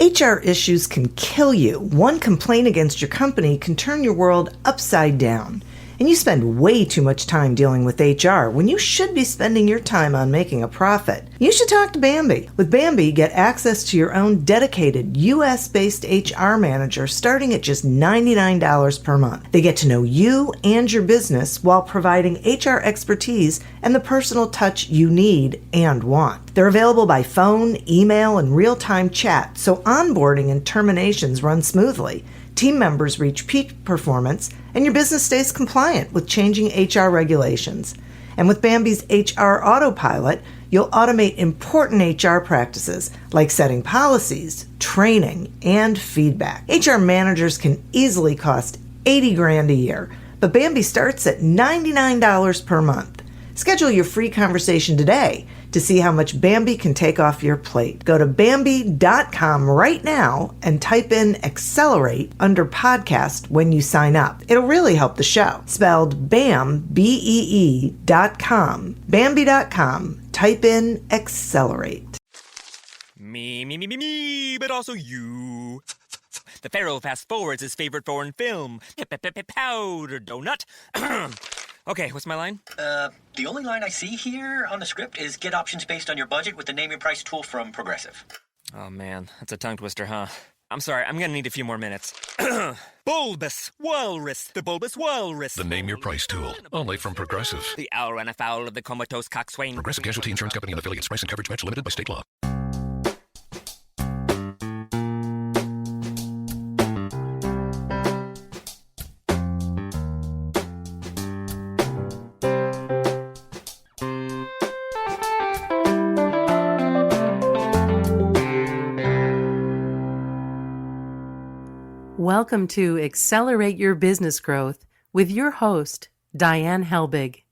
HR issues can kill you. One complaint against your company can turn your world upside down. And you spend way too much time dealing with HR when you should be spending your time on making a profit. You should talk to Bambi. With Bambi, get access to your own dedicated US-based HR manager starting at just $99 per month. They get to know you and your business while providing HR expertise and the personal touch you need and want. They're available by phone, email, and real-time chat, so onboarding and terminations run smoothly. Team members reach peak performance, and your business stays compliant with changing HR regulations. And with Bambi's HR Autopilot, you'll automate important HR practices like setting policies, training, and feedback. HR managers can easily cost $80,000 a year, but Bambi starts at $99 per month. Schedule your free conversation today to see how much Bambi can take off your plate. Go to Bambi.com right now and type in Accelerate under podcast when you sign up. It'll really help the show. Spelled BAM, BEE.com. Bambi.com. Type in Accelerate. Me, but also you. The Pharaoh fast forwards his favorite foreign film, Powder Donut. Okay, what's my line? The only line I see here on the script is get options based on your budget with the Name Your Price tool from Progressive. Oh man, that's a tongue twister, huh? I'm sorry, I'm gonna need a few more minutes. Bulbous Walrus, the Bulbous Walrus. The Name Your Price tool, only from Progressive. The owl ran afoul of the comatose coxswain. Progressive Casualty Insurance Company and affiliates. Price and coverage match limited by state law. Welcome to Accelerate Your Business Growth with your host, Diane Helbig.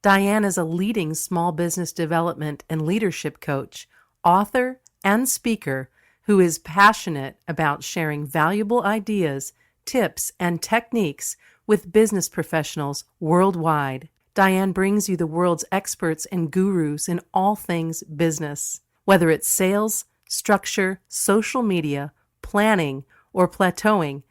Diane is a leading small business development and leadership coach, author, and speaker who is passionate about sharing valuable ideas, tips, and techniques with business professionals worldwide. Diane brings you the world's experts and gurus in all things business, whether it's sales, structure, social media, planning, or plateauing.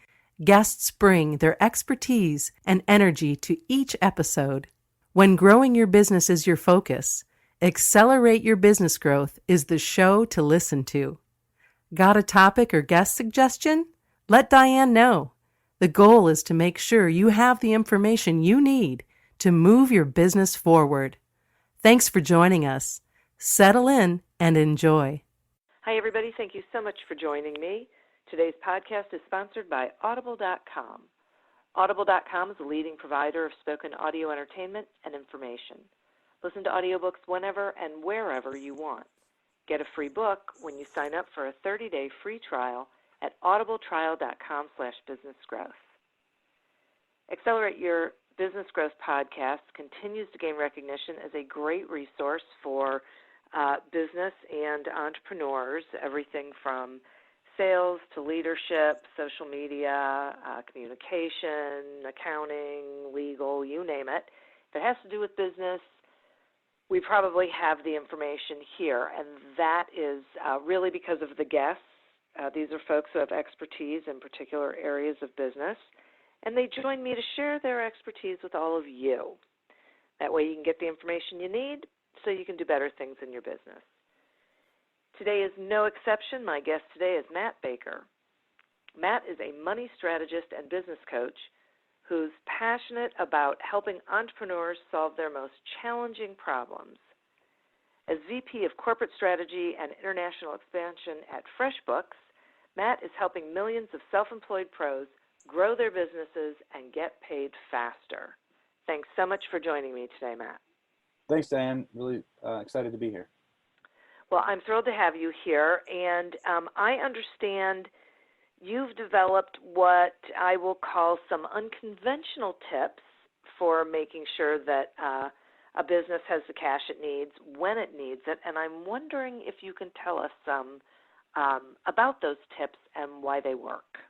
Guests bring their expertise and energy to each episode. When growing your business is your focus, Accelerate Your Business Growth is the show to listen to. Got a topic or guest suggestion? Let Diane know. The goal is to make sure you have the information you need to move your business forward. Thanks for joining us. Settle in and enjoy. Hi, everybody. Thank you so much for joining me. Today's podcast is sponsored by Audible.com. Audible.com is a leading provider of spoken audio entertainment and information. Listen to audiobooks whenever and wherever you want. Get a free book when you sign up for a 30-day free trial at audibletrial.com/businessgrowth. Accelerate Your Business Growth podcast continues to gain recognition as a great resource for business and entrepreneurs, everything from sales to leadership, social media, communication, accounting, legal, you name it. If it has to do with business, we probably have the information here, and that is really because of the guests. These are folks who have expertise in particular areas of business, and they join me to share their expertise with all of you. That way you can get the information you need so you can do better things in your business. Today is no exception. My guest today is Matt Baker. Matt is a money strategist and business coach who's passionate about helping entrepreneurs solve their most challenging problems. As VP of Corporate Strategy and International Expansion at FreshBooks, Matt is helping millions of self-employed pros grow their businesses and get paid faster. Thanks so much for joining me today, Matt. Thanks, Diane. Really excited to be here. Well, I'm thrilled to have you here, and I understand you've developed what I will call some unconventional tips for making sure that a business has the cash it needs when it needs it, and I'm wondering if you can tell us some about those tips and why they work.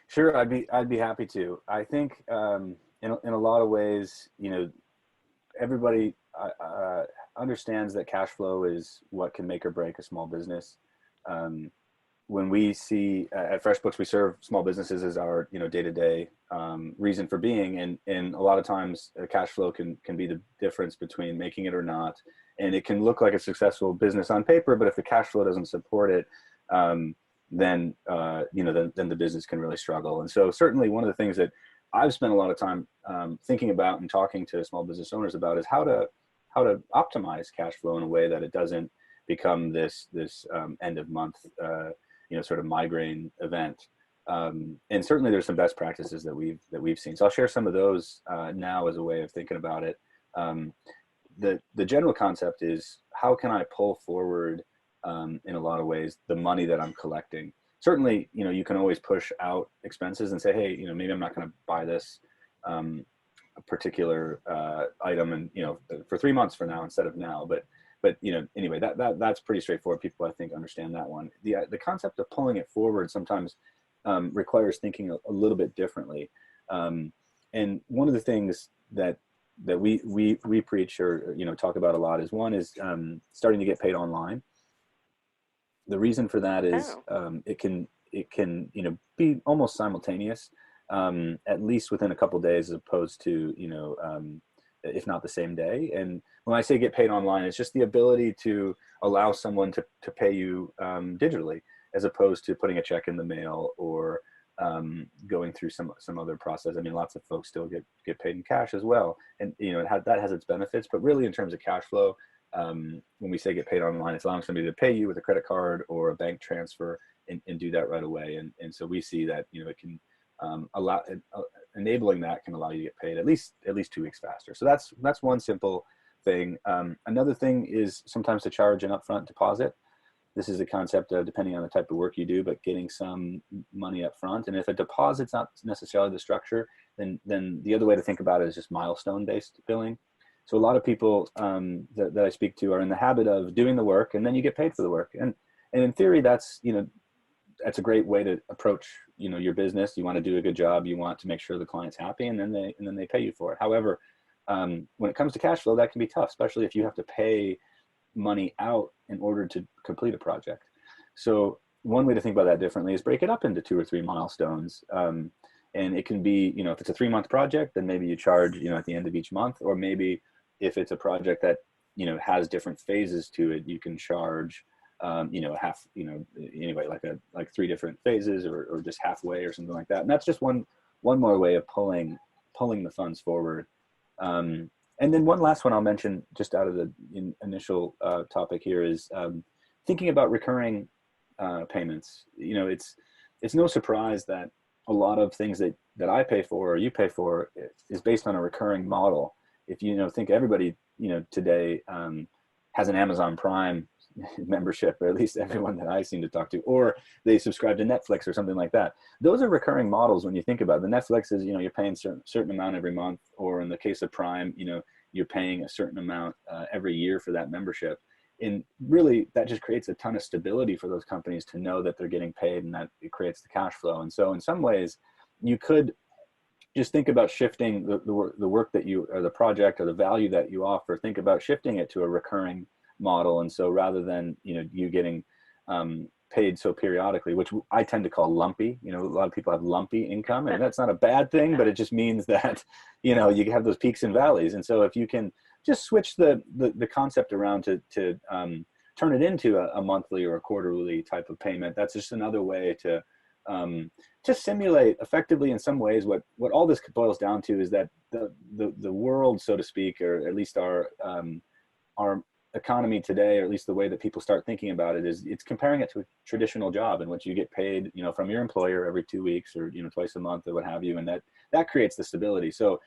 Sure, I'd be happy to. I think in a lot of ways, everybody understands that cash flow is what can make or break a small business. when we see at FreshBooks, we serve small businesses as our day-to-day reason for being, and a lot of times cash flow can be the difference between making it or not, and it can look like a successful business on paper, but if the cash flow doesn't support it, then the business can really struggle. And so certainly one of the things that I've spent a lot of time thinking about and talking to small business owners about is how to optimize cash flow in a way that it doesn't become this end of month sort of migraine event. And certainly there's some best practices that we've seen. So I'll share some of those now as a way of thinking about it. The general concept is, how can I pull forward in a lot of ways the money that I'm collecting? Certainly, you can always push out expenses and say, hey, maybe I'm not going to buy this particular item and for 3 months from now instead of now. But anyway, that's pretty straightforward. People, I think, understand that one. The concept of pulling it forward sometimes requires thinking a little bit differently. And one of the things that we preach or talk about a lot is, one is starting to get paid online. The reason for that is it can be almost simultaneous, at least within a couple of days, as opposed to if not the same day. And when I say get paid online, it's just the ability to allow someone to pay you digitally, as opposed to putting a check in the mail or going through some other process. I mean, lots of folks still get paid in cash as well, and that has its benefits. But really, in terms of cash flow, when we say get paid online, it's allowing somebody to pay you with a credit card or a bank transfer and do that right away. And so we see that it can enabling that can allow you to get paid at least 2 weeks faster. So that's one simple thing. Another thing is sometimes to charge an upfront deposit. This is the concept of, depending on the type of work you do, but getting some money up front. And if a deposit's not necessarily the structure, then the other way to think about it is just milestone-based billing. So a lot of people that I speak to are in the habit of doing the work and then you get paid for the work. And in theory, that's a great way to approach your business. You want to do a good job. You want to make sure the client's happy, and then they pay you for it. However, when it comes to cash flow, that can be tough, especially if you have to pay money out in order to complete a project. So one way to think about that differently is break it up into 2 or 3 milestones. And it can be, if it's a 3-month project, then maybe you charge, at the end of each month, or maybe if it's a project that, has different phases to it, you can charge, half, anyway, like 3 different phases or just halfway or something like that. And that's just one more way of pulling the funds forward. And then one last one I'll mention just out of the initial topic here is thinking about recurring payments. It's no surprise that a lot of things that I pay for or you pay for is based on a recurring model. If think everybody today has an Amazon Prime membership, or at least everyone that I seem to talk to, or they subscribe to Netflix or something like that. Those are recurring models when you think about it. The Netflix is, you're paying certain amount every month, or in the case of Prime, you're paying a certain amount every year for that membership. And really, that just creates a ton of stability for those companies to know that they're getting paid, and that it creates the cash flow. And so in some ways, you could just think about shifting the work that you, or the project or the value that you offer, think about shifting it to a recurring model. And so rather than, you getting paid so periodically, which I tend to call lumpy, a lot of people have lumpy income, and that's not a bad thing, but it just means that, you have those peaks and valleys. And so if you can just switch the concept around to turn it into a monthly or a quarterly type of payment, that's just another way to simulate effectively, in some ways, what all this boils down to is that the world, so to speak, or at least our economy today, or at least the way that people start thinking about it, is it's comparing it to a traditional job in which you get paid, from your employer every 2 weeks or, twice a month or what have you. And that creates the stability. So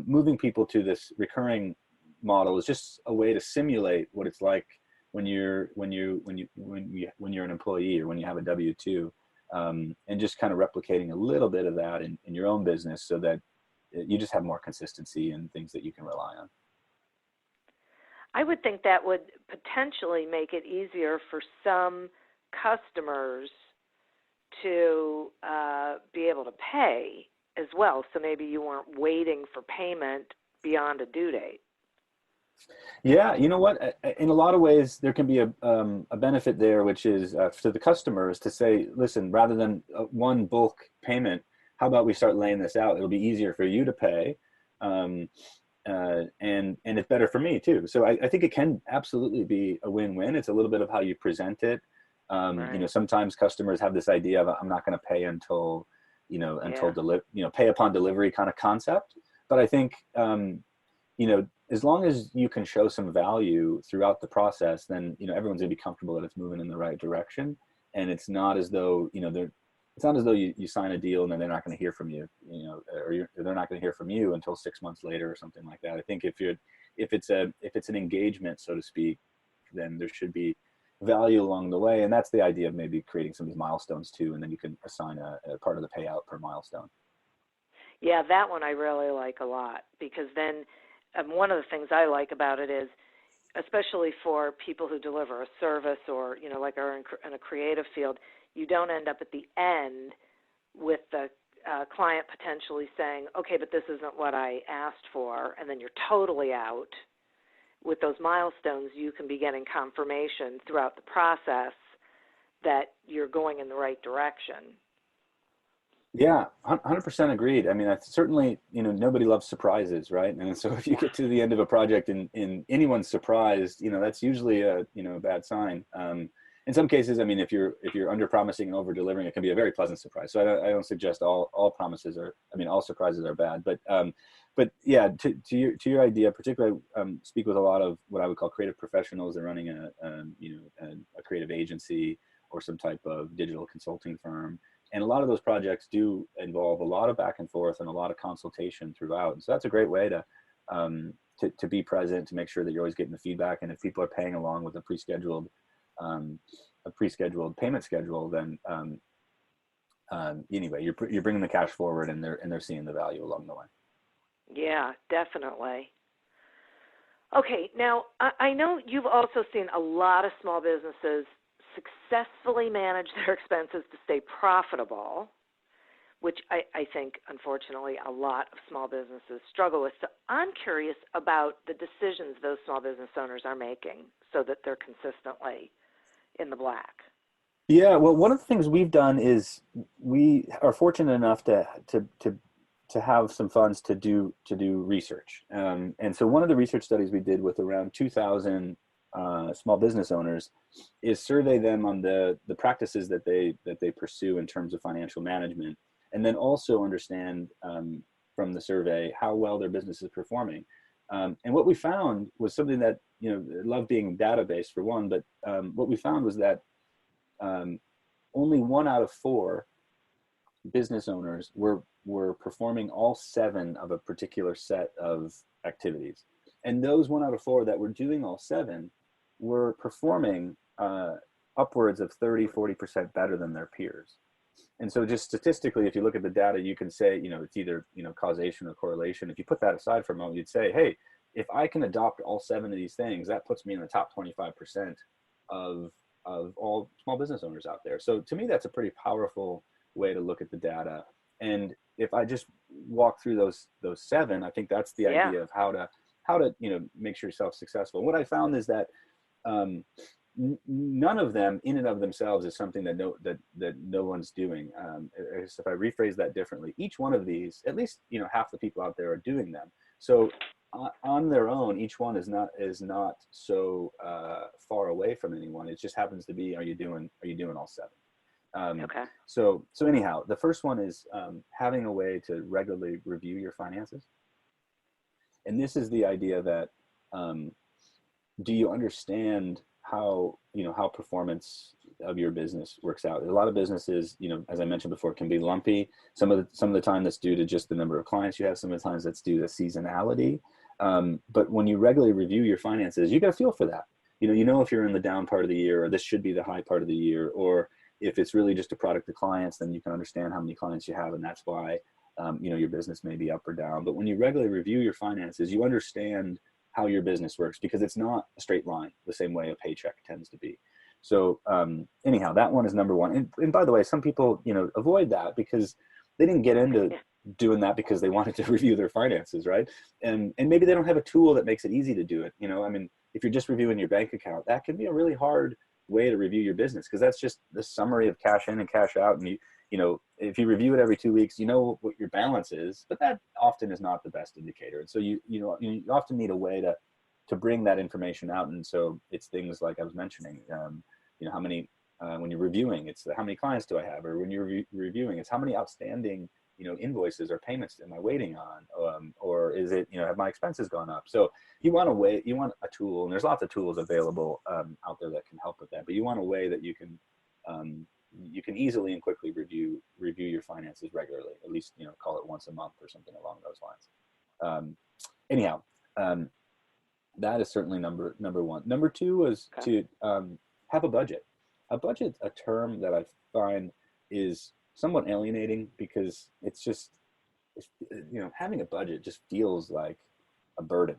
moving people to this recurring model is just a way to simulate what it's like when you're an employee, or when you have a W-2, and just kind of replicating a little bit of that in your own business, so that you just have more consistency and things that you can rely on. I would think that would potentially make it easier for some customers to be able to pay as well. So maybe you weren't waiting for payment beyond a due date. Yeah, you know what? In a lot of ways, there can be a benefit there, which is to the customers to say, listen, rather than one bulk payment, how about we start laying this out? It'll be easier for you to pay, um, and it's better for me too. So I think it can absolutely be a win-win. It's a little bit of how you present it. You know, Right. sometimes customers have this idea of I'm not going to pay until, Yeah. pay upon delivery kind of concept. But I think, as long as you can show some value throughout the process, then, everyone's gonna be comfortable that it's moving in the right direction. And it's not as though, it's not as though you sign a deal and then they're not going to hear from you, they're not going to hear from you until 6 months later or something like that. I think if it's an engagement, so to speak, then there should be value along the way. And that's the idea of maybe creating some of these milestones too. And then you can assign a part of the payout per milestone. Yeah, that one I really like a lot, because then one of the things I like about it is, especially for people who deliver a service or, like are in a creative field, you don't end up at the end with the client potentially saying, okay, but this isn't what I asked for, and then you're totally out. With those milestones, you can be getting confirmation throughout the process that you're going in the right direction. Yeah, 100% agreed. I mean, that's certainly, nobody loves surprises, right? And so if you get to the end of a project and anyone's surprised, that's usually a bad sign. In some cases, I mean, if you're under promising and over delivering, it can be a very pleasant surprise. So I don't suggest all promises all surprises are bad. But yeah, to your idea, particularly, speak with a lot of what I would call creative professionals. They're running a creative agency or some type of digital consulting firm. And a lot of those projects do involve a lot of back and forth and a lot of consultation throughout. And so that's a great way to be present, to make sure that you're always getting the feedback. And if people are paying along with a pre-scheduled payment schedule, then anyway, you're bringing the cash forward, and they're seeing the value along the way. Yeah, definitely. Okay, now I know you've also seen a lot of small businesses successfully manage their expenses to stay profitable, which I think, unfortunately, a lot of small businesses struggle with. So I'm curious about the decisions those small business owners are making so that they're consistently in the black. Yeah, well, one of the things we've done is we are fortunate enough to have some funds to do research, and so one of the research studies we did with around 2,000 small business owners is survey them on the practices that they pursue in terms of financial management, and then also understand from the survey how well their business is performing. And what we found was something that, I love being data-based for one, but what we found was that only 1 out of 4 business owners were performing all 7 of a particular set of activities. And those 1 out of 4 that were doing all 7 were performing upwards of 30-40% better than their peers. And so just statistically, if you look at the data, you can say, it's either, causation or correlation. If you put that aside for a moment, you'd say, hey, if I can adopt all 7 of these things, that puts me in the top 25% of all small business owners out there. So to me, that's a pretty powerful way to look at the data. And if I just walk through those 7, I think that's the idea of how to make sure yourself successful. What I found is that none of them in and of themselves is something that no one's doing. If I rephrase that differently, each one of these, at least half the people out there are doing them. So on their own, each one is not so far away from anyone. It just happens to be, are you doing all 7? Okay. So anyhow, the first one is having a way to regularly review your finances. And this is the idea that do you understand how performance of your business works out? A lot of businesses, as I mentioned before, can be lumpy. Some of the time that's due to just the number of clients you have. Some of the times that's due to seasonality. But when you regularly review your finances, you get a feel for that. If you're in the down part of the year, or this should be the high part of the year, or if it's really just a product of clients, then you can understand how many clients you have, and that's why your business may be up or down. But when you regularly review your finances, you understand how your business works, because it's not a straight line the same way a paycheck tends to be. So anyhow, that one is number one. And by the way, some people avoid that because they didn't get into doing that because they wanted to review their finances, right? And maybe they don't have a tool that makes it easy to do it. I mean, if you're just reviewing your bank account, that can be a really hard way to review your business, because that's just the summary of cash in and cash out. And if you review it every 2 weeks, you know what your balance is, but that often is not the best indicator. And so you often need a way to bring that information out. And so it's things like I was mentioning, how many, when you're reviewing, it's how many clients do I have? Or when you're reviewing, it's how many outstanding, invoices or payments am I waiting on? Or is it, have my expenses gone up? So you want a tool, and there's lots of tools available out there that can help with that, but you want a way that you can easily and quickly review your finances regularly, at least, call it once a month or something along those lines. Anyhow, that is certainly number one. Number two was to have a budget. A budget, a term that I find is somewhat alienating, because it's just, having a budget just feels like a burden.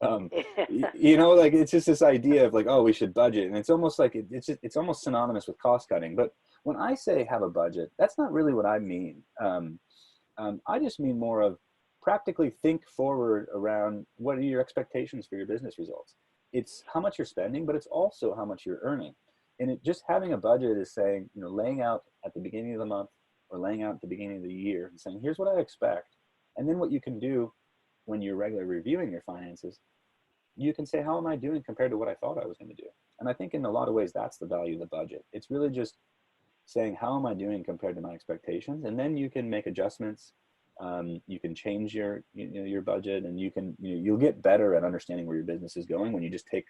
Like it's just this idea of like, oh, we should budget. And it's almost like it's almost synonymous with cost cutting. But when I say have a budget, that's not really what I mean. I just mean more of practically think forward around what are your expectations for your business results. It's how much you're spending, but it's also how much you're earning. And just having a budget is saying, laying out at the beginning of the month or laying out at the beginning of the year and saying, here's what I expect. And then what you can do when you're regularly reviewing your finances, you can say, how am I doing compared to what I thought I was going to do? And I think in a lot of ways, that's the value of the budget. It's really just saying, how am I doing compared to my expectations? And then you can make adjustments. You can change your budget, and you'll get better at understanding where your business is going when you just take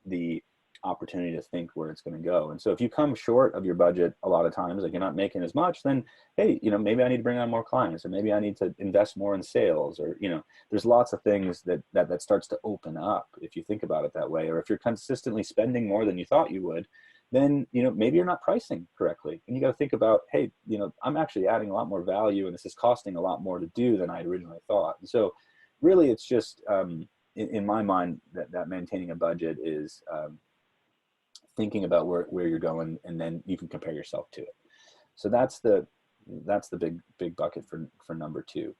the opportunity to think where it's going to go. And so if you come short of your budget a lot of times, like you're not making as much, then hey, maybe I need to bring on more clients, or maybe I need to invest more in sales, or there's lots of things that starts to open up if you think about it that way. Or if you're consistently spending more than you thought you would, then maybe you're not pricing correctly, and you got to think about, hey, I'm actually adding a lot more value, and this is costing a lot more to do than I originally thought. And so really it's just in my mind that maintaining a budget is thinking about where you're going, and then you can compare yourself to it. So that's the big bucket for number two.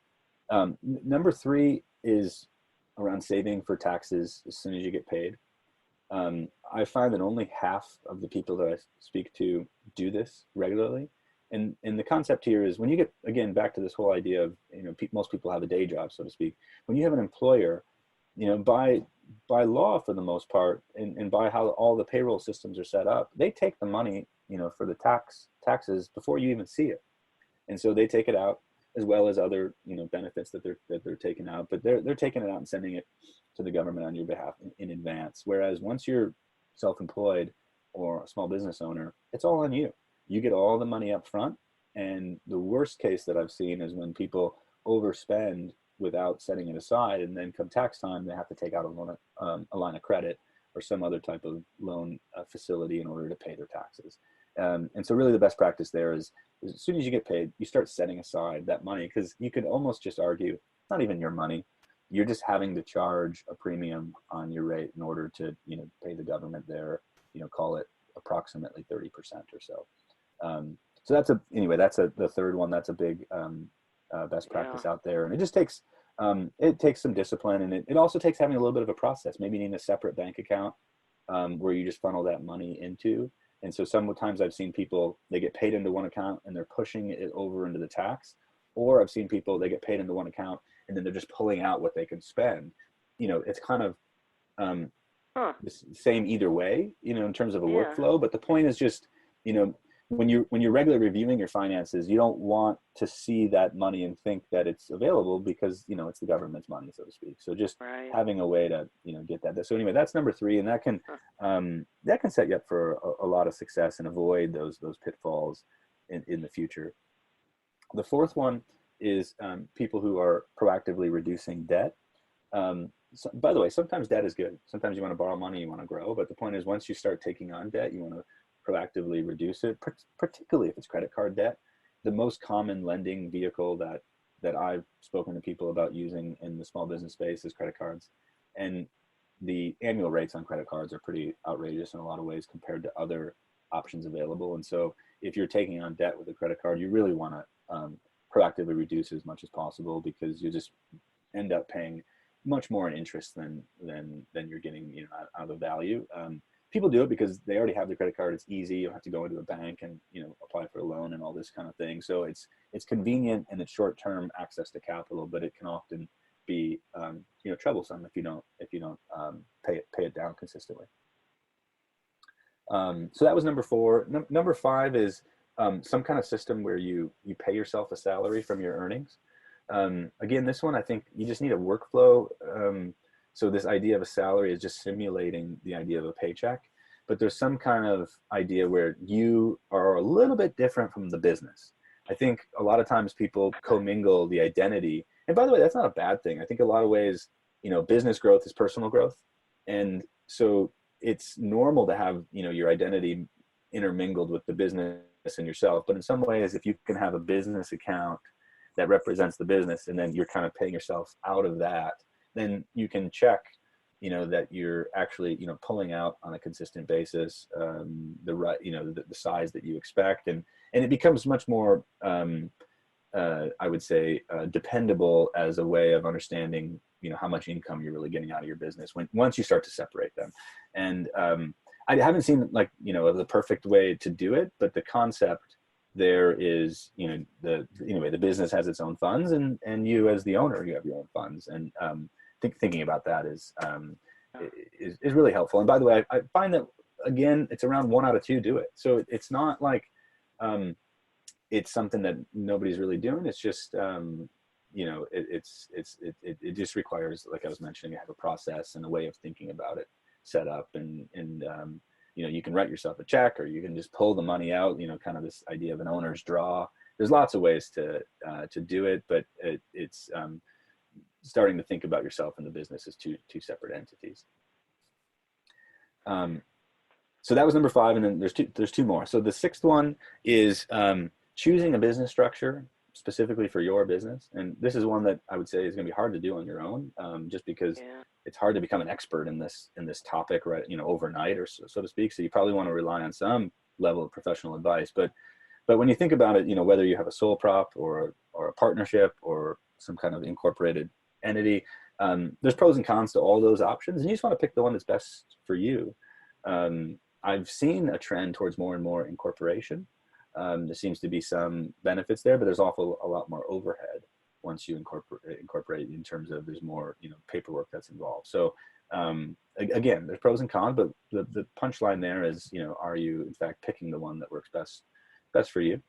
Number three is around saving for taxes as soon as you get paid. I find that only half of the people that I speak to do this regularly. And the concept here is, when you get, again, back to this whole idea of, most people have a day job, so to speak. When you have an employer, by law, for the most part, and by how all the payroll systems are set up, they take the money, for the taxes before you even see it. And so they take it out, as well as other, benefits that they're taking out, but they're taking it out and sending it to the government on your behalf in advance. Whereas once you're self-employed or a small business owner, it's all on you. You get all the money up front. And the worst case that I've seen is when people overspend without setting it aside, and then come tax time, they have to take out a line of credit or some other type of loan facility in order to pay their taxes. And so really the best practice there is as soon as you get paid, you start setting aside that money, because you could almost just argue it's not even your money. You're just having to charge a premium on your rate in order to, pay the government their, call it approximately 30% or so. So that's the third one. That's a big best practice out there. And it just takes, some discipline, and it also takes having a little bit of a process. Maybe you need a separate bank account where you just funnel that money into. And so sometimes I've seen people, they get paid into one account and they're pushing it over into the tax, or I've seen people, they get paid into one account and then they're just pulling out what they can spend. It's kind of the same either way, in terms of a workflow. But the point is just, when you're regularly reviewing your finances, you don't want to see that money and think that it's available, because it's the government's money, so to speak. So just having a way to get that. So anyway, that's number three, and that can set you up for a lot of success and avoid those pitfalls in the future. The fourth one is people who are proactively reducing debt. So, by the way, sometimes debt is good. Sometimes you want to borrow money, you want to grow, but the point is, once you start taking on debt, you want to proactively reduce it, particularly if it's credit card debt. The most common lending vehicle that I've spoken to people about using in the small business space is credit cards. And the annual rates on credit cards are pretty outrageous in a lot of ways compared to other options available. And so if you're taking on debt with a credit card, you really want to proactively reduce it as much as possible, because you just end up paying much more in interest than you're getting, you know, out of the value. People do it because they already have the credit card. It's easy. You don't have to go into a bank and, you know, apply for a loan and all this kind of thing. So it's convenient and it's short-term access to capital, but it can often be, you know, troublesome if you don't pay it down consistently. So that was number 4. Number 5 is some kind of system where you pay yourself a salary from your earnings. Again, this one, I think you just need a workflow. So this idea of a salary is just simulating the idea of a paycheck, but there's some kind of idea where you are a little bit different from the business. I think a lot of times people commingle the identity. And by the way, that's not a bad thing. I think a lot of ways, you know, business growth is personal growth. And so it's normal to have, you know, your identity intermingled with the business and yourself. But in some ways, if you can have a business account that represents the business, and then you're kind of paying yourself out of that, then you can check, you know, that you're actually, you know, pulling out on a consistent basis, the right, you know, the size that you expect. And it becomes much more, I would say, dependable as a way of understanding, you know, how much income you're really getting out of your business once you start to separate them. And I haven't seen, like, you know, the perfect way to do it, but the concept there is, you know, anyway, the business has its own funds, and you as the owner, you have your own funds. And thinking about that is really helpful. And by the way, I find that, again, it's around 1 out of 2 do it. So it's not like it's something that nobody's really doing. It's just, you know, it just requires, like I was mentioning, you have a process and a way of thinking about it set up, and you know, you can write yourself a check, or you can just pull the money out, you know, kind of this idea of an owner's draw. There's lots of ways to do it, but it's starting to think about yourself and the business as two separate entities. So that was number 5, and then there's two more. So the 6th one is choosing a business structure specifically for your business. And this is one that I would say is going to be hard to do on your own, just because it's hard to become an expert in this topic, right, you know, overnight, or so to speak. So you probably want to rely on some level of professional advice. But when you think about it, you know, whether you have a sole prop or a partnership or some kind of incorporated entity, there's pros and cons to all those options, and you just want to pick the one that's best for you. I've seen a trend towards more and more incorporation. There seems to be some benefits there, but there's also a lot more overhead once you incorporate in terms of there's more, you know, paperwork that's involved. So again, there's pros and cons, but the punchline there is, you know, are you in fact picking the one that works best for you?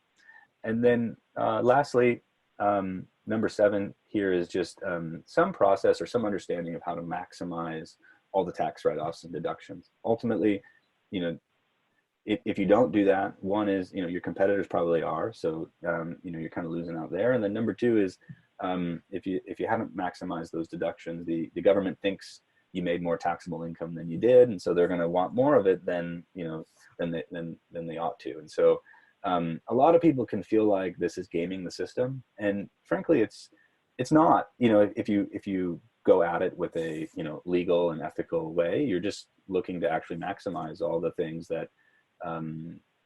And then lastly, number 7 here is just some process or some understanding of how to maximize all the tax write-offs and deductions. Ultimately, you know, if you don't do that, one is, you know, your competitors probably are, so you know, you're kind of losing out there. And then number 2 is if you haven't maximized those deductions, the government thinks you made more taxable income than you did, and so they're going to want more of it than, you know, than they ought to. And so a lot of people can feel like this is gaming the system, and frankly, it's not. You know, if you go at it with a, you know, legal and ethical way, you're just looking to actually maximize all the things that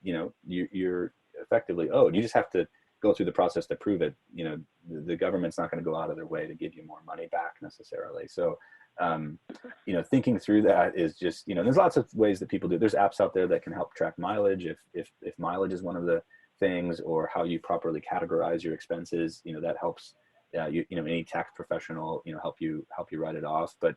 you know, you're effectively owed. You just have to go through the process to prove it. You know, the government's not going to go out of their way to give you more money back necessarily. So, you know, thinking through that is just, you know, there's lots of ways that people do. There's apps out there that can help track mileage if mileage is one of the things, or how you properly categorize your expenses. You know, that helps. You know, any tax professional, you know, help you write it off. But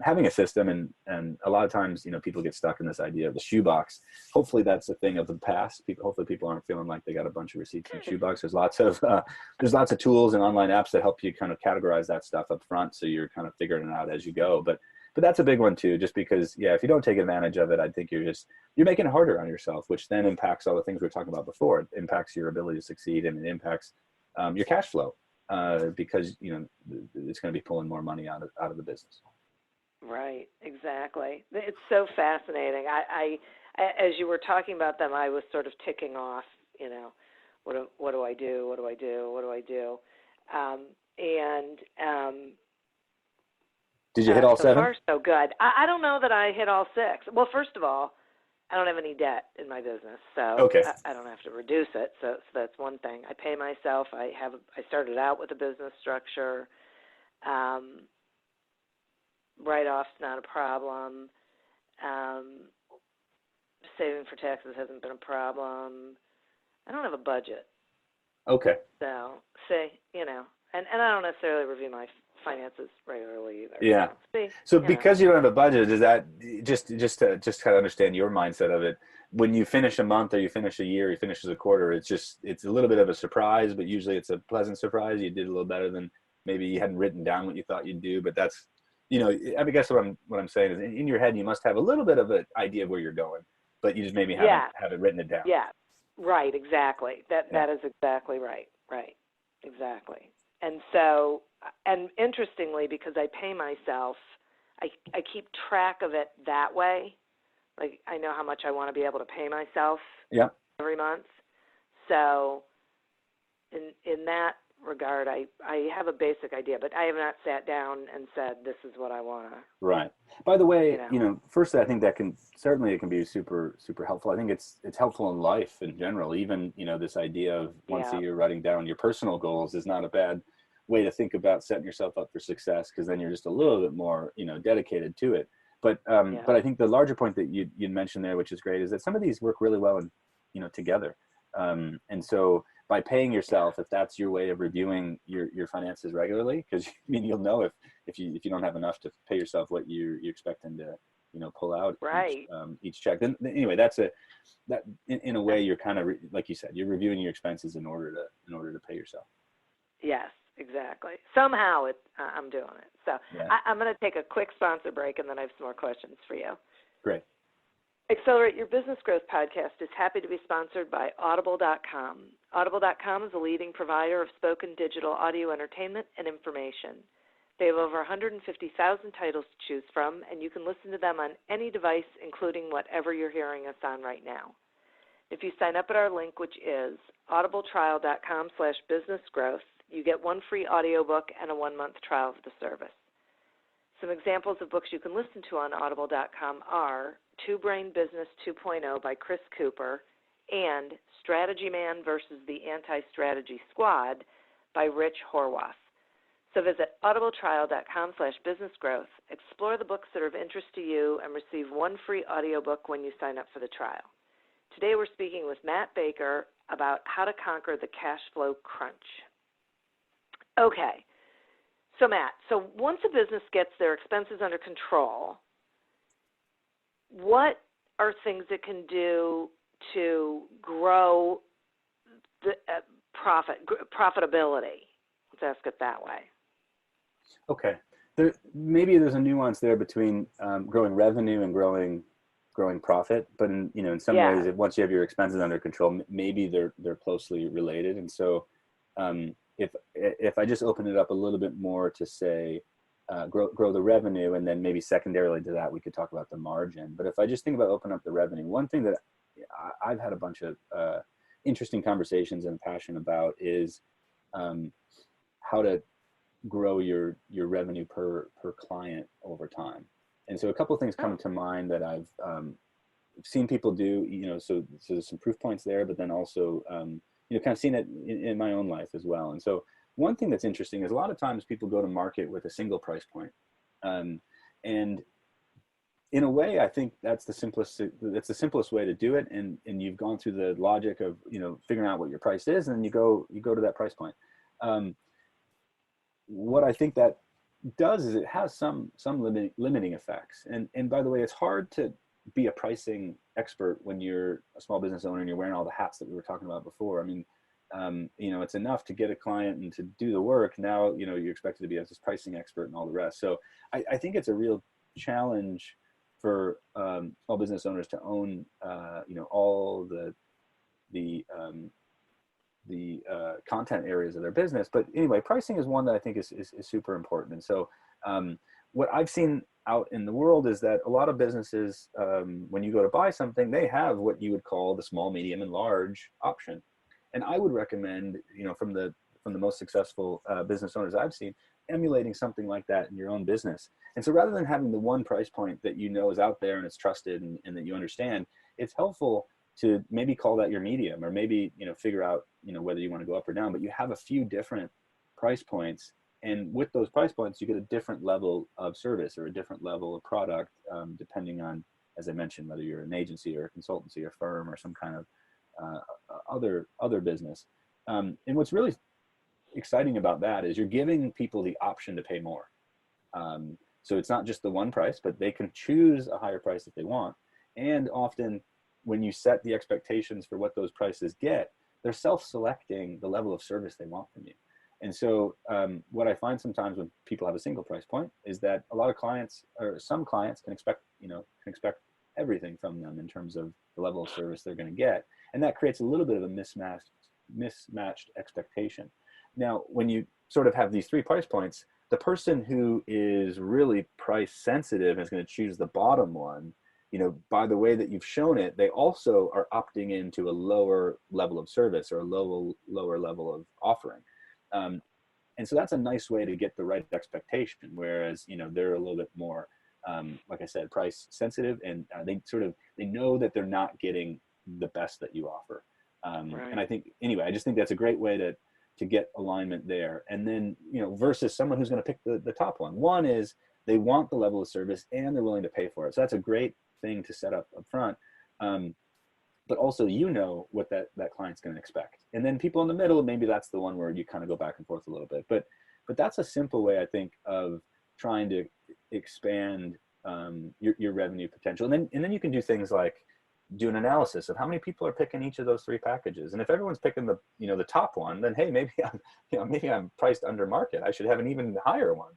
having a system, and a lot of times, you know, people get stuck in this idea of the shoebox. Hopefully that's a thing of the past. Hopefully people aren't feeling like they got a bunch of receipts in the shoebox. There's lots of tools and online apps that help you kind of categorize that stuff up front, so you're kind of figuring it out as you go. But that's a big one too, just because, if you don't take advantage of it, I think you're making it harder on yourself, which then impacts all the things we were talking about before. It impacts your ability to succeed, and it impacts your cash flow, because, you know, it's going to be pulling more money out of the business. Right, exactly. It's so fascinating. I as you were talking about them, I was sort of ticking off, you know, what do I do? What do I do? What do I do? Did you hit all so 7? So far, so good. I don't know that I hit all 6. Well, first of all, I don't have any debt in my business, so Okay. I don't have to reduce it. So that's one thing. I pay myself. I started out with a business structure. Write-off's not a problem. Saving for taxes hasn't been a problem. I don't have a budget. Okay. So, and I don't necessarily review my finances regularly either. Yeah. So because you don't have a budget, is that just to kind of understand your mindset of it? When you finish a month or you finish a year, you finish as a quarter, it's a little bit of a surprise, but usually it's a pleasant surprise. You did a little better than maybe you hadn't written down what you thought you'd do, but that's, I guess what I'm saying is in your head, you must have a little bit of an idea of where you're going, but you just maybe haven't written it down. Yeah. Right. Exactly. That is exactly right. Right. Exactly. And so, and interestingly, because I pay myself, I keep track of it that way. Like, I know how much I want to be able to pay myself every month. So in that regard, I have a basic idea, but I have not sat down and said, this is what I want to. Right. By the way, first, I think it can be super, super helpful. I think it's helpful in life in general. Even, this idea of once a year writing down your personal goals is not a bad way to think about setting yourself up for success, because then you're just a little bit more, dedicated to it. But I think the larger point that you mentioned there, which is great, is that some of these work really well together. And so by paying yourself, if that's your way of reviewing your finances regularly, because you'll know if you don't have enough to pay yourself what you're expecting to pull out each check. Then anyway, that in a way you're kind of like you said, you're reviewing your expenses in order to pay yourself. Yes, exactly. Somehow I'm doing it. So I'm going to take a quick sponsor break, and then I have some more questions for you. Great. Accelerate Your Business Growth podcast is happy to be sponsored by Audible.com. Audible.com is a leading provider of spoken digital audio entertainment and information. They have over 150,000 titles to choose from, and you can listen to them on any device, including whatever you're hearing us on right now. If you sign up at our link, which is audibletrial.com/businessgrowth, you get one free audiobook and a 1-month trial of the service. Some examples of books you can listen to on Audible.com are Two Brain Business 2.0 by Chris Cooper and Strategy Man versus the Anti-Strategy Squad by Rich Horwath. So visit audibletrial.com/businessgrowth, explore the books that are of interest to you, and receive one free audiobook when you sign up for the trial. Today we're speaking with Matt Baker about how to conquer the cash flow crunch. Okay, so Matt, once a business gets their expenses under control, what are things it can do to grow the profitability? Let's ask it that way. Okay. Maybe there's a nuance there between growing revenue and growing profit, but in some ways, once you have your expenses under control, maybe they're closely related. And so, if I just open it up a little bit more to say, grow the revenue, and then maybe secondarily to that, we could talk about the margin. But if I just think about opening up the revenue, one thing that I've had a bunch of interesting conversations and passion about is how to grow your revenue per client over time. And so a couple of things come to mind that I've seen people do, so there's some proof points there, but then also, kind of seen it in my own life as well. And so one thing that's interesting is a lot of times people go to market with a single price point. And in a way, I think that's the simplest way to do it. And you've gone through the logic of, figuring out what your price is, and then you go to that price point. What I think that does is it has some limiting effects. And by the way, it's hard to be a pricing expert when you're a small business owner and you're wearing all the hats that we were talking about before. I mean, it's enough to get a client and to do the work. Now, you're expected to be as this pricing expert and all the rest. So I think it's a real challenge for small business owners to own, all the content areas of their business. But anyway, pricing is one that I think is super important. And so what I've seen out in the world is that a lot of businesses, when you go to buy something, they have what you would call the small, medium, and large option. And I would recommend, from the most successful business owners I've seen, emulating something like that in your own business. And so rather than having the one price point that is out there and it's trusted and that you understand, it's helpful to maybe call that your medium, or maybe, figure out, whether you want to go up or down, but you have a few different price points. And with those price points, you get a different level of service or a different level of product, depending on, as I mentioned, whether you're an agency or a consultancy or firm or some kind of other business. And what's really exciting about that is you're giving people the option to pay more. So it's not just the one price, but they can choose a higher price if they want. And often when you set the expectations for what those prices get, they're self-selecting the level of service they want from you. And so what I find sometimes when people have a single price point is that a lot of clients, or some clients, can expect everything from them in terms of the level of service they're going to get. And that creates a little bit of a mismatched expectation. Now, when you sort of have these three price points, the person who is really price sensitive is going to choose the bottom one. By the way that you've shown it, they also are opting into a lower level of service or a lower level of offering. And so that's a nice way to get the right expectation. Whereas, they're a little bit more, like I said, price sensitive, and they know that they're not getting the best that you offer. Right. And I think, anyway, I just think that's a great way to get alignment there. And then, versus someone who's going to pick the top one. One is they want the level of service and they're willing to pay for it. So that's a great thing to set up front. But also, what that client's going to expect. And then people in the middle, maybe that's the one where you kind of go back and forth a little bit. But that's a simple way, I think, of trying to expand your revenue potential. And then you can do things like do an analysis of how many people are picking each of those three packages. And if everyone's picking the top one, then hey, maybe I'm priced under market. I should have an even higher one.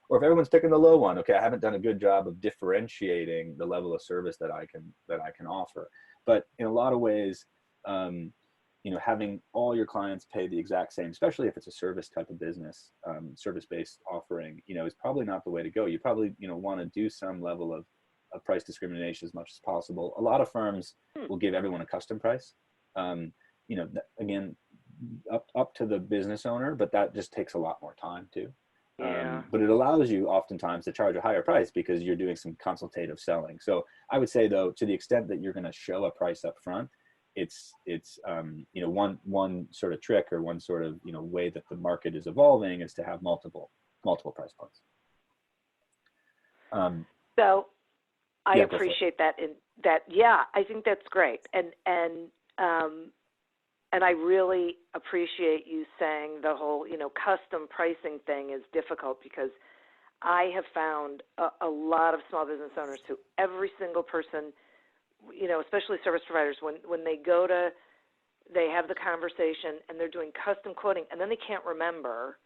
Or if everyone's picking the low one, okay, I haven't done a good job of differentiating the level of service that I can offer. But in a lot of ways, having all your clients pay the exact same, especially if it's a service type of business, service-based offering, is probably not the way to go. You probably, want to do some level of price discrimination as much as possible. A lot of firms will give everyone a custom price. Again, up to the business owner, but that just takes a lot more time too. Yeah. But it allows you oftentimes to charge a higher price because you're doing some consultative selling. So I would say, though, to the extent that you're going to show a price up front, it's one sort of trick, or one sort of way that the market is evolving, is to have multiple price points. So I appreciate that. I think that's great. And I really appreciate you saying the whole, custom pricing thing is difficult, because I have found a lot of small business owners who every single person, especially service providers, when they have the conversation and they're doing custom quoting, and then they can't remember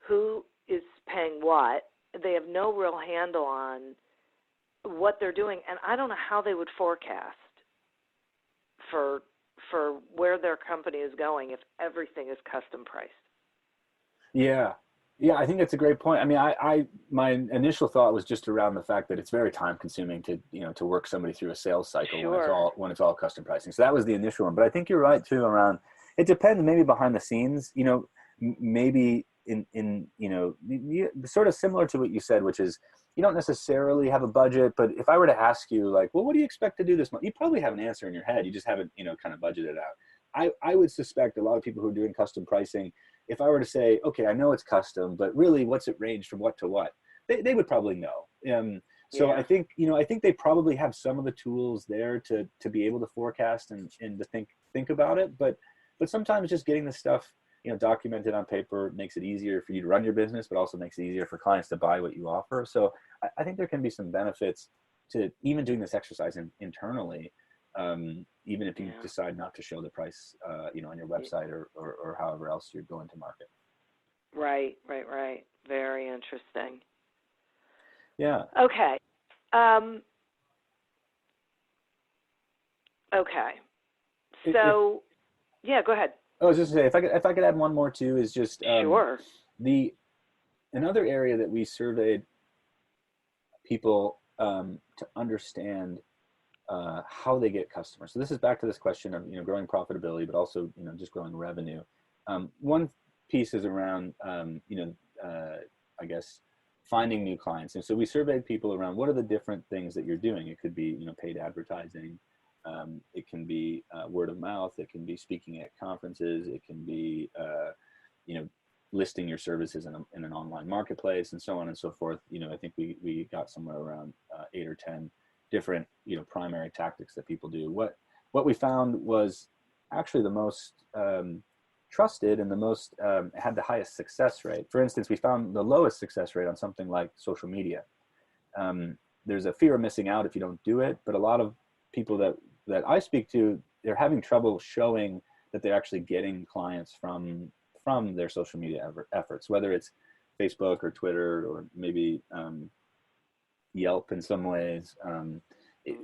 who is paying what. They have no real handle on what they're doing, and I don't know how they would forecast for where their company is going if everything is custom priced. Yeah, I think that's a great point. I mean, my initial thought was just around the fact that it's very time consuming to work somebody through a sales cycle. Sure. when it's all custom pricing. So that was the initial one. But I think you're right too around, it depends, maybe behind the scenes, maybe in sort of similar to what you said, which is you don't necessarily have a budget, but if I were to ask you, like, well, what do you expect to do this month? You probably have an answer in your head. You just haven't, kind of budgeted out. I would suspect a lot of people who are doing custom pricing, if I were to say, okay, I know it's custom, but really what's it range from what to what? They would probably know. So yeah. I think they probably have some of the tools there to be able to forecast and to think about it. But sometimes just getting the stuff, documented on paper makes it easier for you to run your business, but also makes it easier for clients to buy what you offer. So I think there can be some benefits to even doing this exercise internally, even if you decide not to show the price, on your website or however else you're going to market. Right. Very interesting. Yeah. Okay. Okay. So, go ahead. I was just going to say, if I could add one more too, is just sure. Another area that we surveyed people to understand how they get customers. So this is back to this question of growing profitability, but also just growing revenue. One piece is around I guess finding new clients. And so we surveyed people around what are the different things that you're doing. It could be, paid advertising. It can be word of mouth. It can be speaking at conferences. It can be, listing your services in an online marketplace, and so on and so forth. I think we got somewhere around 8 or 10 different, primary tactics that people do. What we found was actually the most trusted and the most had the highest success rate. For instance, we found the lowest success rate on something like social media. There's a fear of missing out if you don't do it, but a lot of people that I speak to, they're having trouble showing that they're actually getting clients from their social media efforts, whether it's Facebook or Twitter or maybe Yelp in some ways.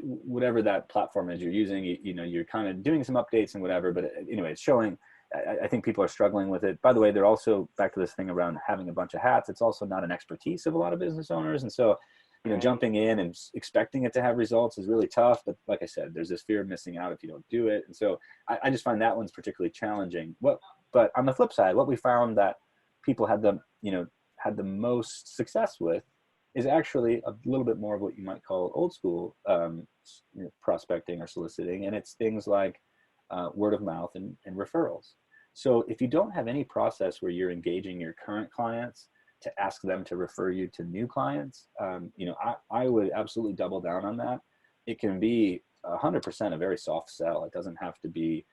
Whatever that platform is you're using, you're kind of doing some updates and whatever, but anyway, it's showing. I think people are struggling with it. By the way, they're also back to this thing around having a bunch of hats. It's also not an expertise of a lot of business owners. And so, jumping in and expecting it to have results is really tough. But like I said, there's this fear of missing out if you don't do it. And so I just find that one's particularly challenging. But on the flip side, what we found that people had the most success with is actually a little bit more of what you might call old school prospecting or soliciting. And it's things like word of mouth and referrals. So if you don't have any process where you're engaging your current clients to ask them to refer you to new clients, I would absolutely double down on that. It can be 100% a very soft sell. It doesn't have to be,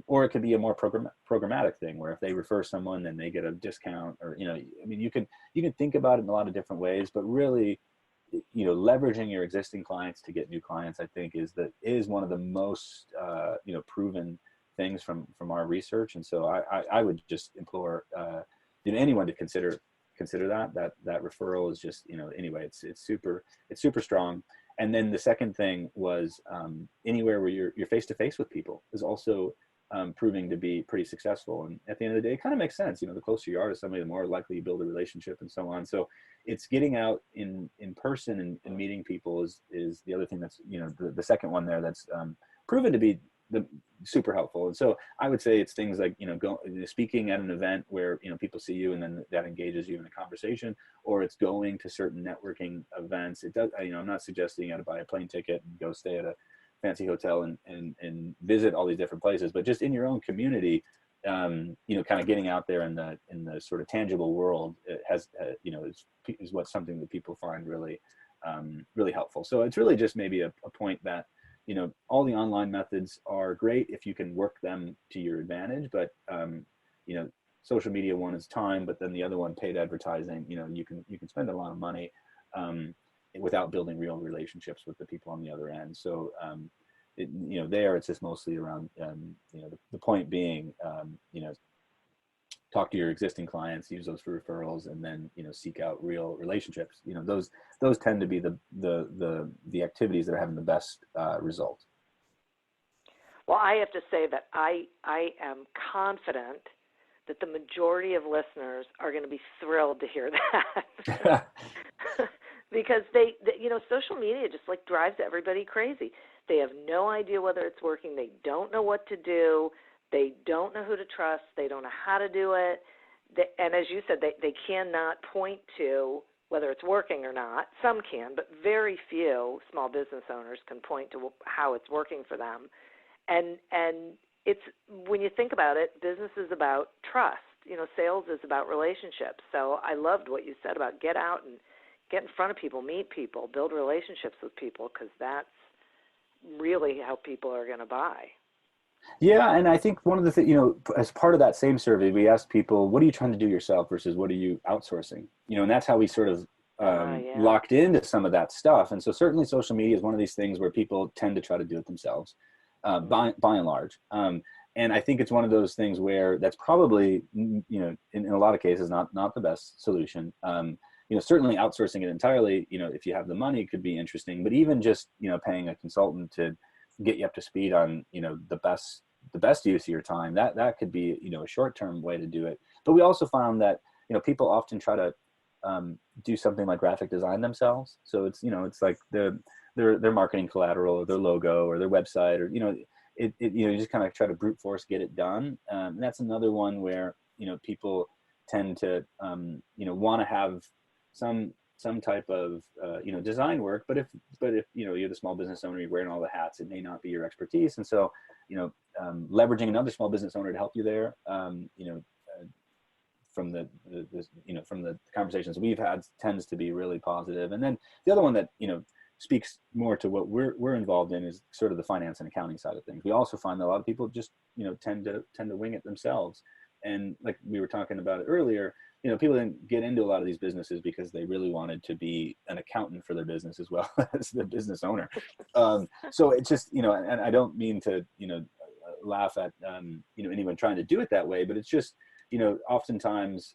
or it could be a more programmatic thing where if they refer someone, then they get a discount, or, you can think about it in a lot of different ways, but really, leveraging your existing clients to get new clients, I think is one of the most, proven things from our research. And so I would just implore, anyone to consider that referral is just, anyway, it's super strong. And then the second thing was anywhere where you're face-to-face with people is also proving to be pretty successful. And at the end of the day, it kind of makes sense. The closer you are to somebody, the more likely you build a relationship and so on. So it's getting out in person and meeting people is the other thing that's, the second one there that's proven to be super helpful. And so I would say it's things like, speaking at an event where, people see you and then that engages you in a conversation, or it's going to certain networking events. It does, I'm not suggesting you got to buy a plane ticket and go stay at a fancy hotel and visit all these different places, but just in your own community, kind of getting out there in the sort of tangible world has, is what something that people find really, really helpful. So it's really just maybe a point that, all the online methods are great if you can work them to your advantage, but, social media one is time, but then the other one, paid advertising, you can spend a lot of money without building real relationships with the people on the other end. So, there it's just mostly around, the point being, talk to your existing clients, use those for referrals, and then, seek out real relationships. Those tend to be the activities that are having the best results. Well, I have to say that I am confident that the majority of listeners are going to be thrilled to hear that. Because they, social media just like drives everybody crazy. They have no idea whether it's working. They don't know what to do. They don't know who to trust. They don't know how to do it. And as you said, they cannot point to whether it's working or not. Some can, but very few small business owners can point to how it's working for them. And it's, when you think about it, business is about trust. Sales is about relationships. So I loved what you said about get out and get in front of people, meet people, build relationships with people, because that's really how people are going to buy. Yeah, and I think one of the things, as part of that same survey, we asked people, what are you trying to do yourself versus what are you outsourcing? And that's how we sort of locked into some of that stuff. And so certainly social media is one of these things where people tend to try to do it themselves, by and large. And I think it's one of those things where that's probably, in a lot of cases, not the best solution. Certainly outsourcing it entirely, if you have the money, could be interesting. But even just, paying a consultant to get you up to speed on, the best use of your time, that could be, a short-term way to do it. But we also found that, people often try to do something like graphic design themselves. So it's, it's like their marketing collateral or their logo or their website, or, you just kind of try to brute force get it done. And that's another one where, people tend to, want to have some type of design work. But if you're the small business owner, you're wearing all the hats, it may not be your expertise. And so leveraging another small business owner to help you there, from the from the conversations we've had, tends to be really positive. And then the other one that speaks more to what we're involved in is sort of the finance and accounting side of things. We also find that a lot of people just tend to wing it themselves. And like we were talking about it earlier, people didn't get into a lot of these businesses because they really wanted to be an accountant for their business as well as the business owner. So it's just, and I don't mean to, laugh at, anyone trying to do it that way, but it's just, oftentimes,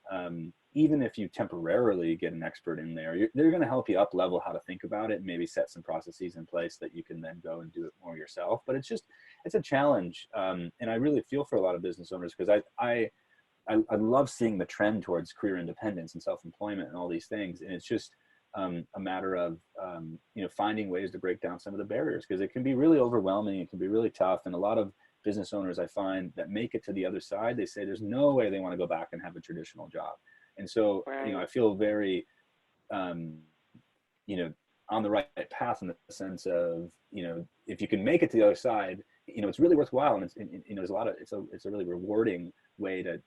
even if you temporarily get an expert in there, they're going to help you up level how to think about it and maybe set some processes in place that you can then go and do it more yourself. But it's a challenge. And I really feel for a lot of business owners, because I love seeing the trend towards career independence and self-employment and all these things. And it's just a matter of, finding ways to break down some of the barriers, because it can be really overwhelming. It can be really tough. And a lot of business owners I find that make it to the other side, they say there's no way they want to go back and have a traditional job. And so, right. I feel very, on the right path, in the sense of, if you can make it to the other side, it's really worthwhile. And it's a really rewarding way to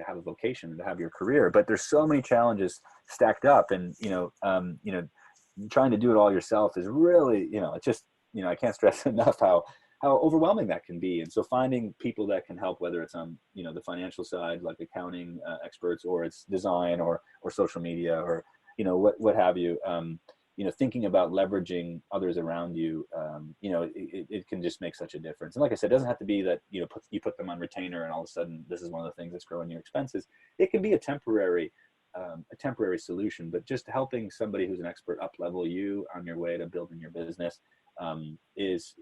have a vocation and to have your career. But there's so many challenges stacked up, and, trying to do it all yourself is really, it's just, I can't stress enough how overwhelming that can be. And so finding people that can help, whether it's on, the financial side, like accounting experts, or it's design or social media, or, what have you, thinking about leveraging others around you, it can just make such a difference. And like I said, it doesn't have to be that, you put them on retainer and all of a sudden this is one of the things that's growing your expenses. It can be a temporary solution, but just helping somebody who's an expert up level you on your way to building your business is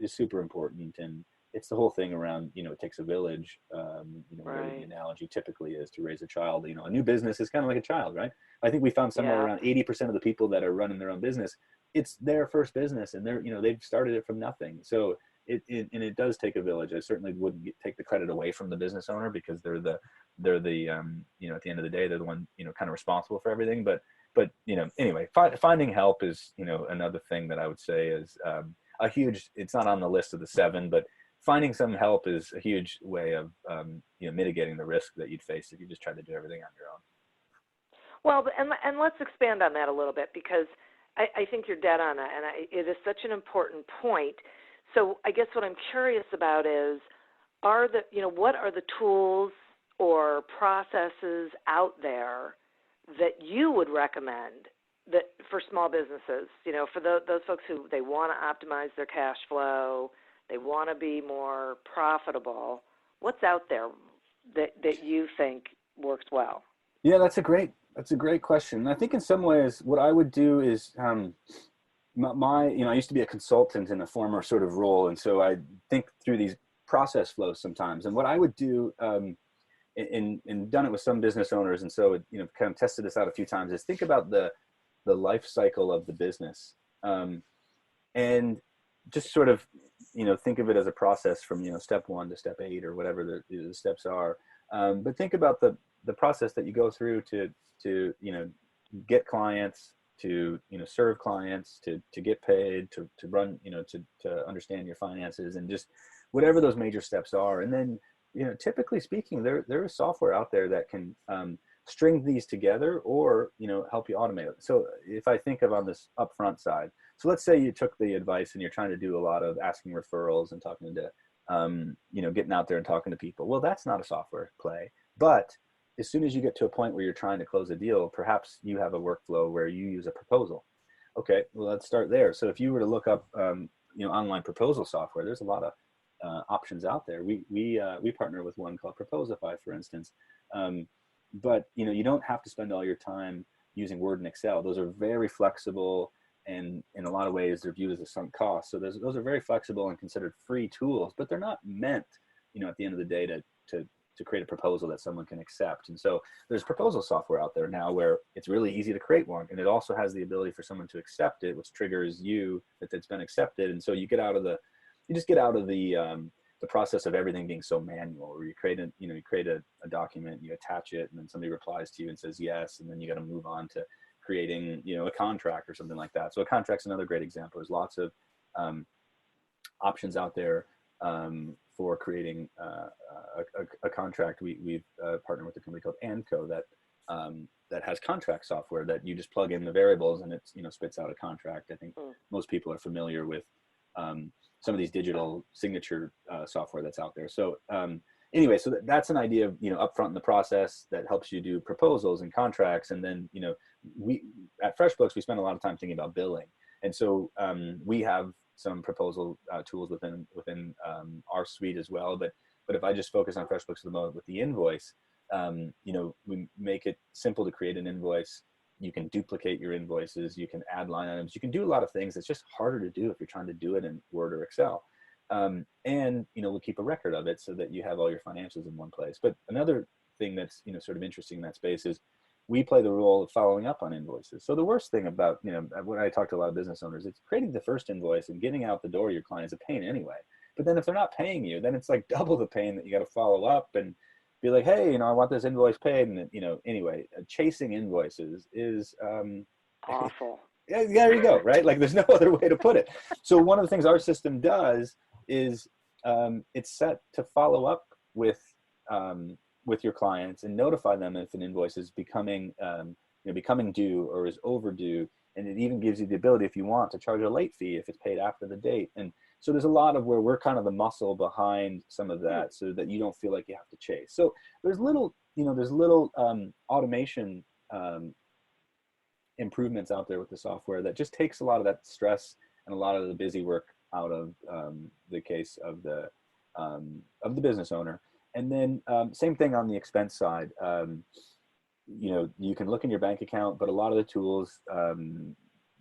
super important. And it's the whole thing around, it takes a village. Right. The analogy typically is to raise a child. A new business is kind of like a child, right? I think we found somewhere around 80% of the people that are running their own business, it's their first business, and they've started it from nothing. So it does take a village. I certainly wouldn't take the credit away from the business owner, because they're the at the end of the day, they're the one, kind of responsible for everything. But anyway, finding help is, another thing that I would say is a huge, it's not on the list of the 7, but finding some help is a huge way of, mitigating the risk that you'd face if you just tried to do everything on your own. Well, and let's expand on that a little bit, because I think you're dead on it, and it is such an important point. So I guess what I'm curious about is, what are the tools or processes out there that you would recommend that for small businesses, for those folks who they want to optimize their cash flow, they want to be more profitable? What's out there that you think works well? Yeah, that's a great question. I think in some ways what I would do is, I used to be a consultant in a former sort of role. And so I think through these process flows sometimes. And what I would do, and done it with some business owners, and so, kind of tested this out a few times, is think about the life cycle of the business. And just sort of, think of it as a process from, step 1 to step 8 or whatever the steps are. But think about the process that you go through to get clients, to serve clients, to get paid, to run, to understand your finances, and just whatever those major steps are. And then, typically speaking, there is software out there that can string these together, or help you automate it. So if I think of on this upfront side, so let's say you took the advice and you're trying to do a lot of asking referrals and talking to getting out there and talking to people. Well, that's not a software play. But as soon as you get to a point where you're trying to close a deal, perhaps you have a workflow where you use a proposal. Okay, well, let's start there. So if you were to look up online proposal software, there's a lot of options out there. We partner with one called Proposify, for instance. But you don't have to spend all your time using Word and Excel. Those are very flexible, and in a lot of ways they're viewed as a sunk cost. So those are very flexible and considered free tools, but they're not meant, at the end of the day to create a proposal that someone can accept. And so there's proposal software out there now where it's really easy to create one, and it also has the ability for someone to accept it, which triggers you that it's been accepted. And so you just get out of the process of everything being so manual, where you create a document, you attach it, and then somebody replies to you and says yes, and then you got to move on to creating, a contract or something like that. So a contract's another great example. There's lots of options out there for creating a contract. We've partnered with a company called Anco that has contract software that you just plug in the variables and it's, spits out a contract. I think most people are familiar with some of these digital signature software that's out there. So anyway, so that's an idea of, upfront in the process that helps you do proposals and contracts. And then, we at FreshBooks, we spend a lot of time thinking about billing. And so we have some proposal tools within our suite as well. But if I just focus on FreshBooks at the moment with the invoice, we make it simple to create an invoice. You can duplicate your invoices. You can add line items. You can do a lot of things. It's just harder to do if you're trying to do it in Word or Excel. And we'll keep a record of it so that you have all your financials in one place. But another thing that's, sort of interesting in that space is we play the role of following up on invoices. So the worst thing about, when I talk to a lot of business owners, it's creating the first invoice and getting out the door to your client is a pain anyway. But then if they're not paying you, then it's like double the pain that you got to follow up and be like, hey, I want this invoice paid. And, anyway, chasing invoices is awful. Yeah, there you go, right? Like there's no other way to put it. So one of the things our system does is it's set to follow up with your clients and notify them if an invoice is becoming due or is overdue. And it even gives you the ability, if you want, to charge a late fee if it's paid after the date. And so there's a lot of where we're kind of the muscle behind some of that so that you don't feel like you have to chase. So there's little automation improvements out there with the software that just takes a lot of that stress and a lot of the busy work out of the case of the business owner. And then same thing on the expense side. You can look in your bank account, but a lot of the tools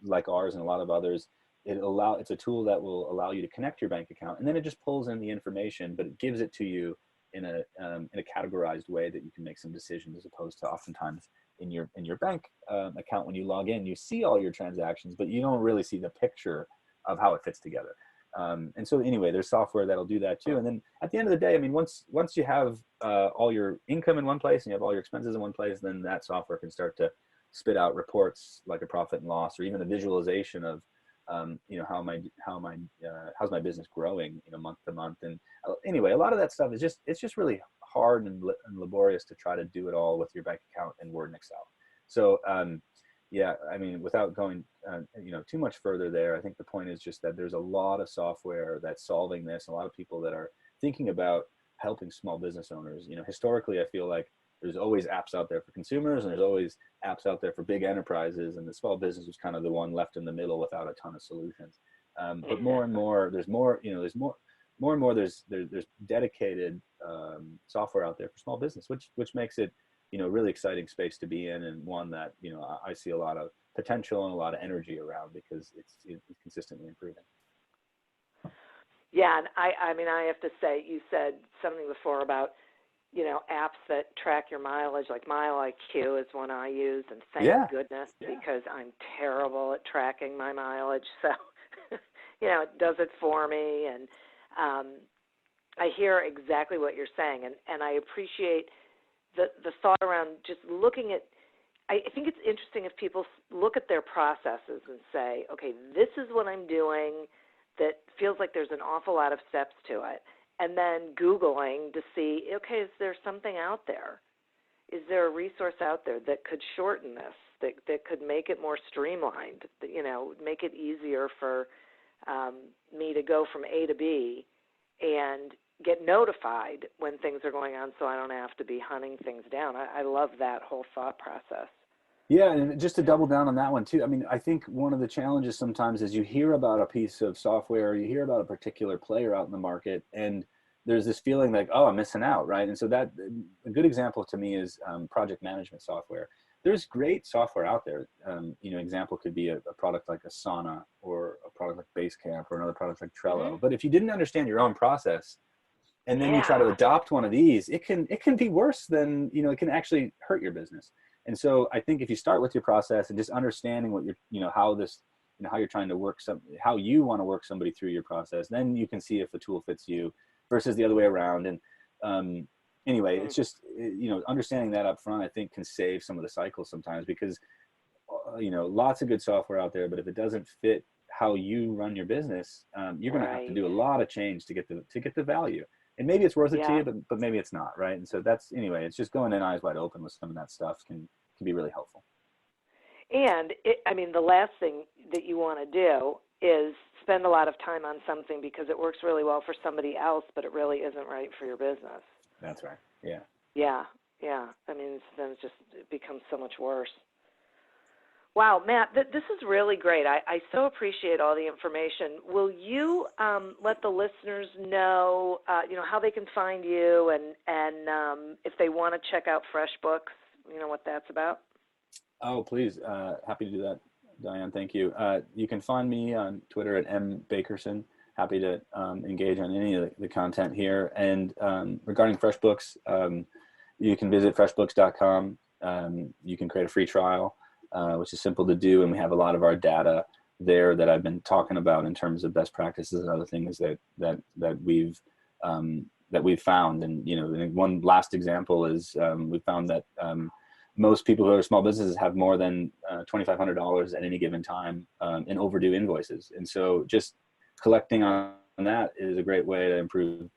like ours and a lot of others, it's a tool that will allow you to connect your bank account, and then it just pulls in the information, but it gives it to you in a categorized way that you can make some decisions, as opposed to oftentimes in your bank account when you log in, you see all your transactions, but you don't really see the picture of how it fits together. And so anyway, there's software that'll do that too. And then at the end of the day, I mean, once you have all your income in one place and you have all your expenses in one place, then that software can start to spit out reports like a profit and loss, or even a visualization of, how's my business growing, month to month. And anyway, a lot of that stuff is it's just really hard and laborious to try to do it all with your bank account in Word and Excel. So, yeah, I mean, without going, too much further there, I think the point is just that there's a lot of software that's solving this. A lot of people that are thinking about helping small business owners. Historically, I feel like there's always apps out there for consumers, and there's always apps out there for big enterprises, and the small business was kind of the one left in the middle without a ton of solutions. But more and more, there's dedicated software out there for small business, which makes it, really exciting space to be in, and one that, I see a lot of potential and a lot of energy around because it's consistently improving. Yeah, and I mean, I have to say, you said something before about, apps that track your mileage, like MileIQ is one I use, and thank goodness, because I'm terrible at tracking my mileage. So, it does it for me, and I hear exactly what you're saying, and I appreciate the thought around just looking at, I think it's interesting if people look at their processes and say, okay, this is what I'm doing that feels like there's an awful lot of steps to it. And then Googling to see, okay, is there something out there? Is there a resource out there that could shorten this, that could make it more streamlined, make it easier for me to go from A to B and get notified when things are going on so I don't have to be hunting things down. I love that whole thought process. Yeah, and just to double down on that one too, I mean, I think one of the challenges sometimes is you hear about a piece of software, you hear about a particular player out in the market, and there's this feeling like, oh, I'm missing out, right? And so that a good example to me is project management software. There's great software out there. Example could be a product like Asana, or a product like Basecamp, or another product like Trello. Mm-hmm. But if you didn't understand your own process, and then you try to adopt one of these, it can be worse than, it can actually hurt your business. And so I think if you start with your process and just understanding what you're, how you're trying to work how you want to work somebody through your process, then you can see if the tool fits you versus the other way around. And anyway, it's just, understanding that up front, I think, can save some of the cycles sometimes, because lots of good software out there, but if it doesn't fit how you run your business, you're going to have to do a lot of change to get the value. And maybe it's worth it to you, but maybe it's not, right? And so it's just going in eyes wide open with some of that stuff can be really helpful. And the last thing that you want to do is spend a lot of time on something because it works really well for somebody else, but it really isn't right for your business. That's right. Yeah. Yeah. Then it becomes so much worse. Wow, Matt, this is really great. I so appreciate all the information. Will you let the listeners know, how they can find you and if they want to check out FreshBooks, what that's about? Oh, please. Happy to do that, Diane. Thank you. You can find me on Twitter at mbakerson. Happy to engage on any of the content here. And regarding FreshBooks, you can visit freshbooks.com. You can create a free trial, which is simple to do. And we have a lot of our data there that I've been talking about in terms of best practices and other things that we've found. And, one last example is we found that most people who are small businesses have more than $2,500 at any given time in overdue invoices. And so just collecting on that is a great way to improve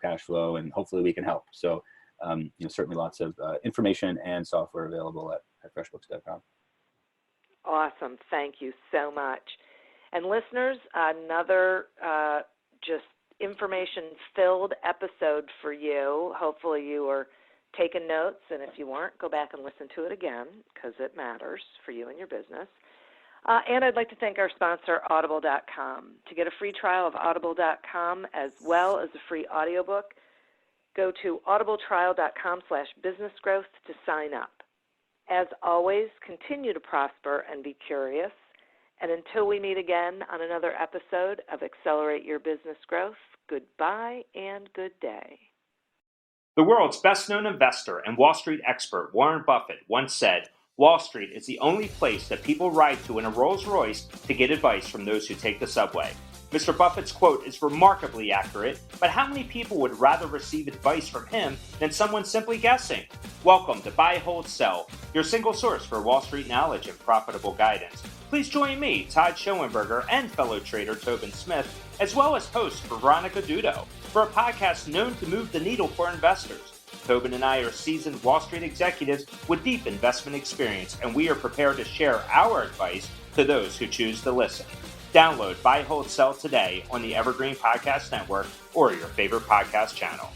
cash flow, and hopefully we can help. So, certainly lots of information and software available at freshbooks.com. Awesome. Thank you so much. And listeners, another just information-filled episode for you. Hopefully you are taking notes, and if you weren't, go back and listen to it again because it matters for you and your business. And I'd like to thank our sponsor, Audible.com. To get a free trial of Audible.com as well as a free audiobook, go to audibletrial.com/businessgrowth to sign up. As always, continue to prosper and be curious. And until we meet again on another episode of Accelerate Your Business Growth, goodbye and good day. The world's best-known investor and Wall Street expert Warren Buffett once said, "Wall Street is the only place that people ride to in a Rolls-Royce to get advice from those who take the subway." Mr. Buffett's quote is remarkably accurate, but how many people would rather receive advice from him than someone simply guessing? Welcome to Buy, Hold, Sell, your single source for Wall Street knowledge and profitable guidance. Please join me, Todd Schoenberger, and fellow trader Tobin Smith, as well as host Veronica Dudo, for a podcast known to move the needle for investors. Tobin and I are seasoned Wall Street executives with deep investment experience, and we are prepared to share our advice to those who choose to listen. Download Buy, Hold, Sell today on the Evergreen Podcast Network or your favorite podcast channel.